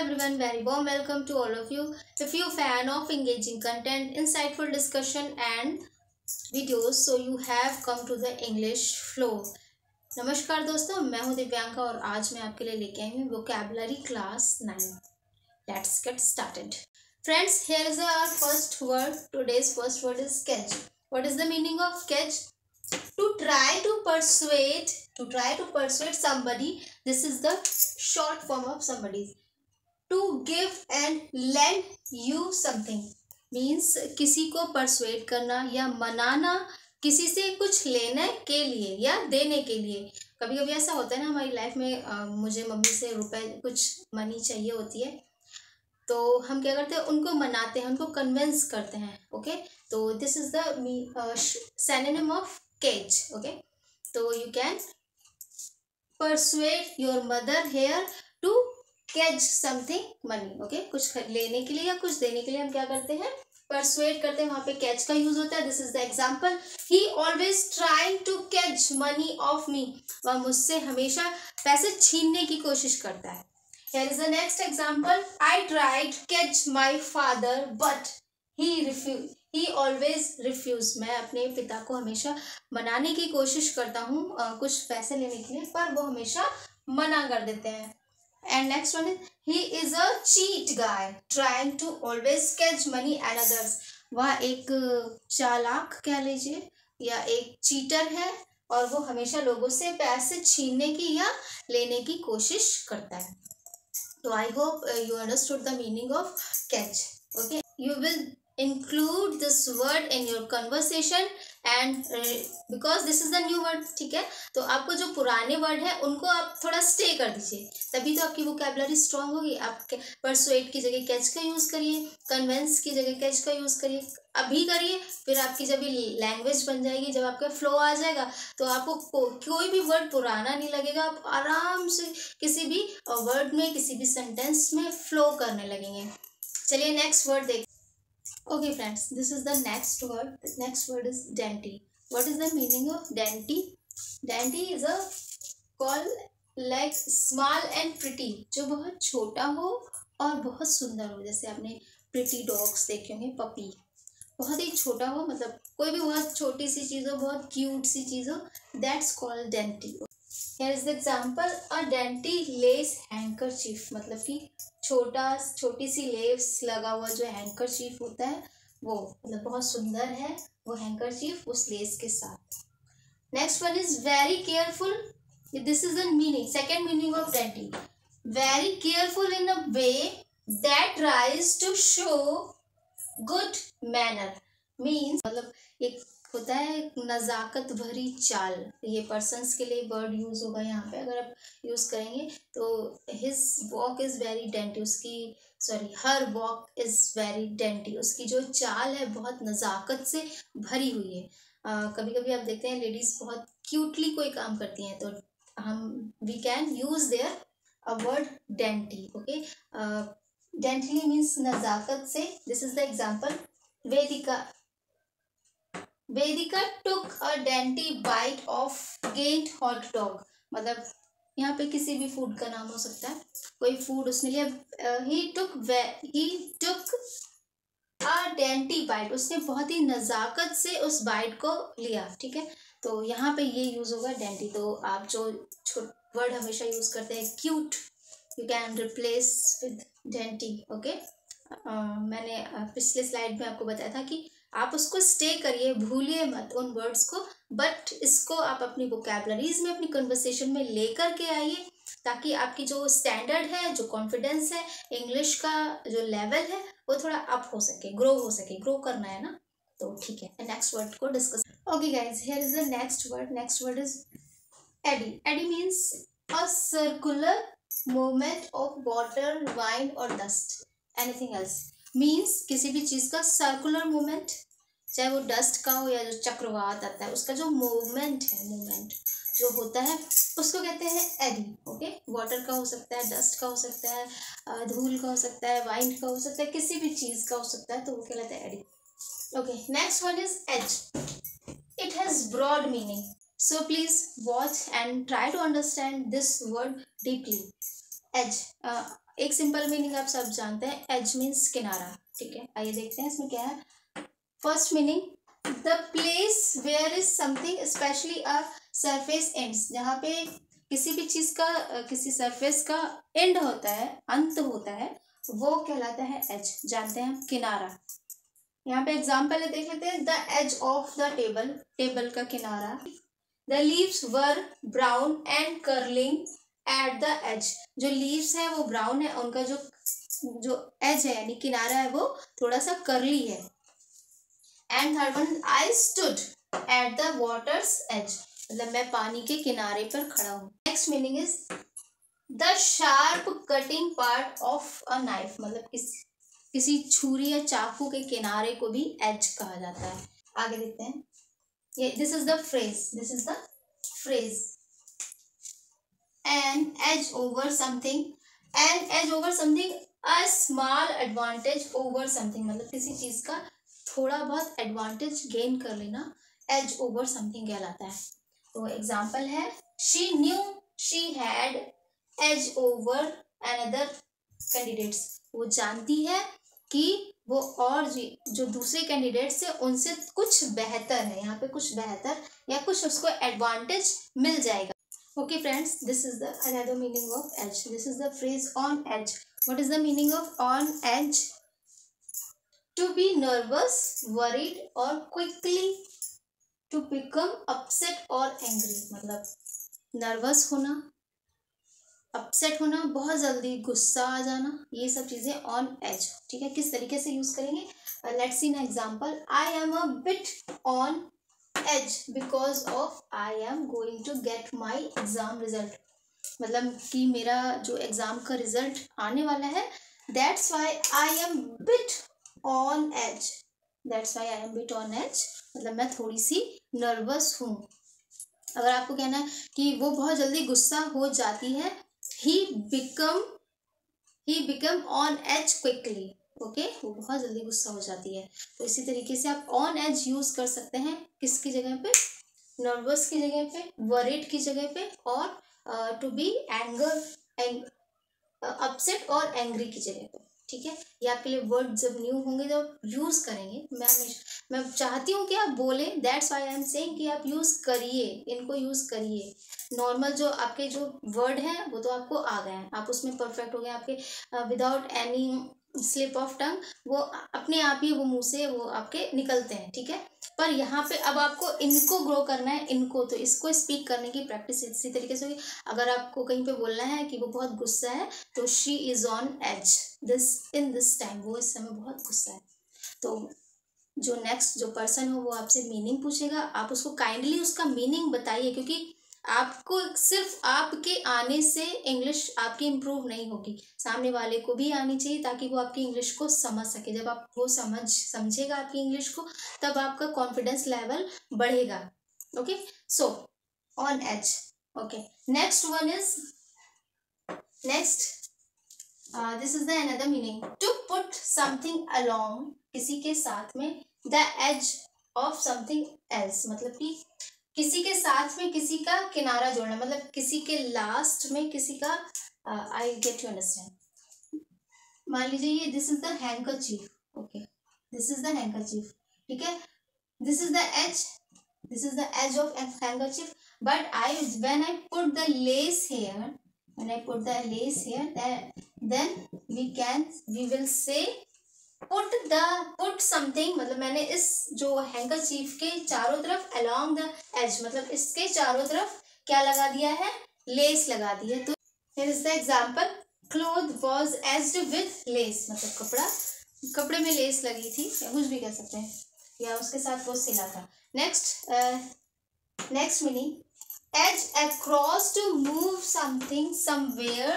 everyone, very warm welcome to all of you. If you're a fan of engaging content, insightful discussion and videos, so you have come to the English flow. नमस्कार दोस्तों, मैं हूं दिव्यांका और आज मैं आपके लिए लेके आई हूं vocabulary class 9. Let's get started. Friends, here is our first word. Today's first word is catch. What is the meaning of catch? To try to persuade somebody. This is the short form of somebody. To give and lend you something means किसी को persuade करना या मनाना, किसी से कुछ लेने के लिए या देने के लिए. कभी कभी ऐसा होता है ना हमारी लाइफ में, मुझे मम्मी से रुपए कुछ मनी चाहिए होती है, तो हम क्या करते हैं, उनको मनाते हैं, उनको कन्विंस करते हैं. ओके, तो this is the synonym of catch. Okay, तो you can persuade your mother here to catch something money. Okay, कुछ लेने के लिए या कुछ देने के लिए हम क्या करते हैं, persuade करते हैं. वहां पे catch का यूज होता है. This is the example. He always trying to catch money of me. वह मुझसे हमेशा पैसे छीनने की कोशिश करता है. Here is the next example. I tried to catch my father but he refused. He always refused. मैं अपने पिता को हमेशा मनाने की कोशिश करता हूँ कुछ पैसे लेने के लिए, पर वो हमेशा मना कर देते हैं. And next one is he is a cheat guy trying to always catch money and others. वह एक चालाक कह लीजिए या एक चीटर है और वो हमेशा लोगों से पैसे छीनने की या लेने की कोशिश करता है. So I hope you understood the meaning of catch. Okay, you will include this word in your conversation and because this is the new word. ठीक है, तो आपको जो पुराने वर्ड है उनको आप थोड़ा स्टे कर दीजिए, तभी तो आपकी वोकैबुलरी स्ट्रांग होगी. आप परसुएट की जगह कैच का यूज करिए, कन्वेंस की जगह कैच का यूज करिए, अभी करिए. फिर आपकी जब लैंग्वेज बन जाएगी, जब आपका फ्लो आ जाएगा, तो आपको कोई भी वर्ड पुराना नहीं लगेगा. आप आराम से किसी भी वर्ड में, किसी भी सेंटेंस में फ्लो करने लगेंगे. चलिए नेक्स्ट वर्ड देख. Okay friends, this is the next word. The next word is dainty. What is the meaning of dainty? Dainty is a call like small and pretty, जो बहुत छोटा हो और बहुत सुंदर हो. जैसे आपने pretty dogs देखे होंगे, पपी, बहुत ही छोटा हो, मतलब कोई भी बहुत छोटी सी चीज़ हो, बहुत क्यूट सी चीज़ हो, that's called dainty. Here is the example. A dainty lace handkerchief, मतलब कि छोटी सी लेस लगा हुआ जो हैंकरचीफ होता है, वो मतलब बहुत सुंदर है वो हैंकरचीफ उस लेस के साथ. Next one is very careful. This is the meaning, second meaning of dainty. Very careful in a way that tries to show good manner. Means मतलब एक होता है नज़ाकत भरी चाल. ये पर्सन्स के लिए वर्ड यूज होगा यहाँ पे, अगर आप यूज करेंगे तो his walk is very dainty. Her walk is very dainty. उसकी जो चाल है बहुत नज़ाकत से भरी हुई है. कभी कभी आप देखते हैं लेडीज बहुत क्यूटली कोई काम करती हैं, तो हम we can use there a word dainty. Okay, daintily means नज़ाकत से. This is the example. Vedika took a dainty bite of gained hot dog. मतलब यहाँ पे किसी भी फूड का नाम हो सकता है, कोई फूड उसने लिया. he took a dainty bite. उसने बहुत ही नज़ाकत से उस बाइट को लिया. ठीक है, तो यहाँ पे ये यूज होगा dainty. तो आप जो वर्ड हमेशा यूज करते हैं cute, you can replace with dainty. Okay, मैंने पिछले स्लाइड में आपको बताया था कि आप उसको स्टे करिए, भूलिए मत उन वर्ड्स को, बट इसको आप अपनी वोकैबुलरीज में, अपनी कन्वर्सेशन में लेकर के आइए, ताकि आपकी जो स्टैंडर्ड है, जो कॉन्फिडेंस है, इंग्लिश का जो लेवल है, वो थोड़ा अप हो सके, ग्रो हो सके. ग्रो करना है ना, तो ठीक है. नेक्स्ट वर्ड को discuss. Okay guys, here is the next word. Next word is eddy. Eddy means a circular movement of water, wine और डस्ट. एनीथिंग एल्स मीन्स किसी भी चीज़ का सर्कुलर मूवमेंट, चाहे वो डस्ट का हो या जो चक्रवात आता है, उसका जो मूवमेंट जो होता है, उसको कहते हैं एडी. ओके, वाटर का हो सकता है, डस्ट का हो सकता है, धूल का हो सकता है, वाइन का हो सकता है, किसी भी चीज़ का हो सकता है, तो वो कहलाता है eddy. Okay, next one is edge. It has broad meaning, so please watch and try to understand this word deeply. Edge एक सिंपल मीनिंग आप सब जानते हैं, एज मीन्स किनारा, ठीक है। आइए देखते हैं इसमें क्या है। First meaning, the place where is something specially a surface ends, जहाँ पे किसी भी चीज का किसी सरफेस का एंड होता है, अंत होता है, वो कहलाता है एज, जानते हैं हम किनारा। यहाँ पे एग्जाम्पल है, देख लेते हैं। The edge of the table, table का किनारा। The leaves were brown and curling at the edge, जो लीव्स है वो ब्राउन है, उनका जो एज है यानी किनारा है वो थोड़ा सा कर्ली है। And third one, I stood at the water's edge, मतलब मैं पानी के किनारे पर खड़ा हूँ। Next meaning is the sharp cutting part of a knife, मतलब किसी छुरी या चाकू के किनारे को भी एज कहा जाता है। आगे देखते हैं, ये this is the phrase an edge over something, an edge over something, a small advantage over something, मतलब किसी चीज का थोड़ा बहुत एडवांटेज गेन कर लेना एज ओवर समथिंग कहलाता है। तो एग्जाम्पल है, she knew she had edge over another candidates, वो जानती है कि वो और जो दूसरे कैंडिडेट्स है उनसे कुछ बेहतर है, यहाँ पे कुछ बेहतर या कुछ उसको एडवांटेज मिल जाएगा। Okay friends, this is the another meaning of edge. This is the phrase on edge. What is the meaning of on edge? To be nervous, worried or quickly to become upset or angry, मतलब nervous होना, upset होना, बहुत जल्दी गुस्सा आ जाना, ये सब चीजें ऑन एज, ठीक है। किस तरीके से यूज करेंगे, let's see an example. I am a bit on edge because of I am going to get my exam result, मतलब कि मेरा जो एग्जाम का रिजल्ट आने वाला है, that's why I am bit on edge, that's why I am bit on edge, मतलब मैं थोड़ी सी नर्वस हूँ। अगर आपको कहना है कि वो बहुत जल्दी गुस्सा हो जाती है, he become on edge quickly, okay वो बहुत जल्दी गुस्सा हो जाती है। तो इसी तरीके से आप ऑन एज यूज कर सकते हैं, किसकी जगह पे, नर्वस की जगह पे, वरीड की जगह पे, और टू बी अपसेट और एंग्री की जगह पे, ठीक है। ये आपके लिए वर्ड जब न्यू होंगे जब यूज करेंगे, मैं चाहती हूँ कि आप बोले, that's why I am saying कि आप यूज करिए, इनको यूज करिए। नॉर्मल जो आपके जो वर्ड हैं वो तो आपको आ गए हैं, आप उसमें परफेक्ट हो गए, आपके without any slip of tongue, वो अपने आप ही वो मुंह से वो आपके निकलते हैं, ठीक है। पर यहाँ पे अब आपको इनको ग्रो करना है, इनको, तो इसको स्पीक करने की प्रैक्टिस इसी तरीके से होगी। अगर आपको कहीं पे बोलना है कि वो बहुत गुस्सा है, तो she is on edge this time, वो इस समय बहुत गुस्सा है। तो जो नेक्स्ट जो पर्सन हो वो आपसे मीनिंग पूछेगा, आप उसको काइंडली उसका मीनिंग बताइए, क्योंकि आपको सिर्फ आपके आने से इंग्लिश आपकी इम्प्रूव नहीं होगी, सामने वाले को भी आनी चाहिए ताकि वो आपकी इंग्लिश को समझ सके। जब आप वो समझेगा आपकी इंग्लिश को, तब आपका कॉन्फिडेंस लेवल बढ़ेगा। Okay, so on edge. Okay, next one is this is the another meaning, to put something along, किसी के साथ में, the edge of something else, मतलब कि किसी के साथ में किसी का किनारा जोड़ना, मतलब किसी के लास्ट में किसी का, आई गेट यू अंडरस्टैंड। मान लीजिए ये this is the handkerchief, okay this is the handkerchief, ठीक है, this is the edge of handkerchief, but when I put the lace here, then we will say put something, मतलब मैंने इस जो handkerchief के चारों तरफ along the edge, मतलब इसके चारों तरफ क्या लगा दिया है, लेस लगा दी है। तो here is the example, cloth was edged with lace, मतलब कपड़े में लेस लगी थी, या कुछ भी कह सकते हैं, या उसके साथ वो सिला था। Next meaning, edge across, to move something somewhere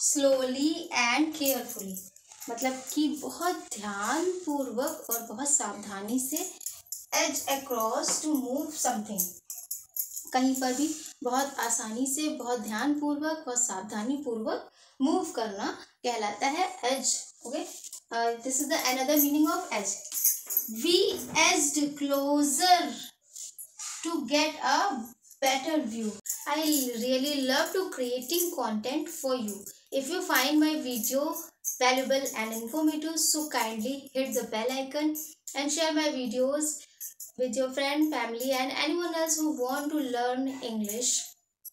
slowly and carefully, मतलब कि बहुत ध्यान पूर्वक और बहुत सावधानी से, edge across to move something, कहीं पर भी बहुत आसानी से, बहुत ध्यान पूर्वक, बहुत सावधानी पूर्वक मूव करना कहलाता है edge। Okay, this is the another meaning of edge, we edged closer to get a better view, I really love to creating content for you, If you find my video valuable and informative, so kindly hit the bell icon and share my videos with your friend, family and anyone else who want to learn English.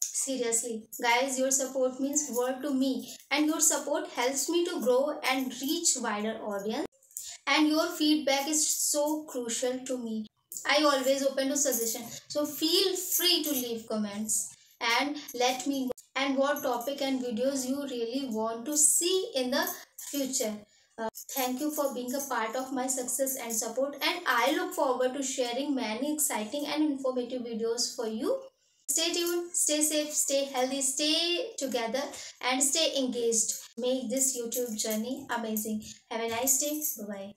Seriously, guys, your support means world to me and your support helps me to grow and reach wider audience, and your feedback is so crucial to me. I always open to suggestion. So feel free to leave comments and let me know and what topic and videos you really want to see in the future. Thank you for being a part of my success and support, and I look forward to sharing many exciting and informative videos for you. Stay tuned, stay safe, stay healthy, stay together and stay engaged. Make this YouTube journey amazing. Have a nice day. Bye bye.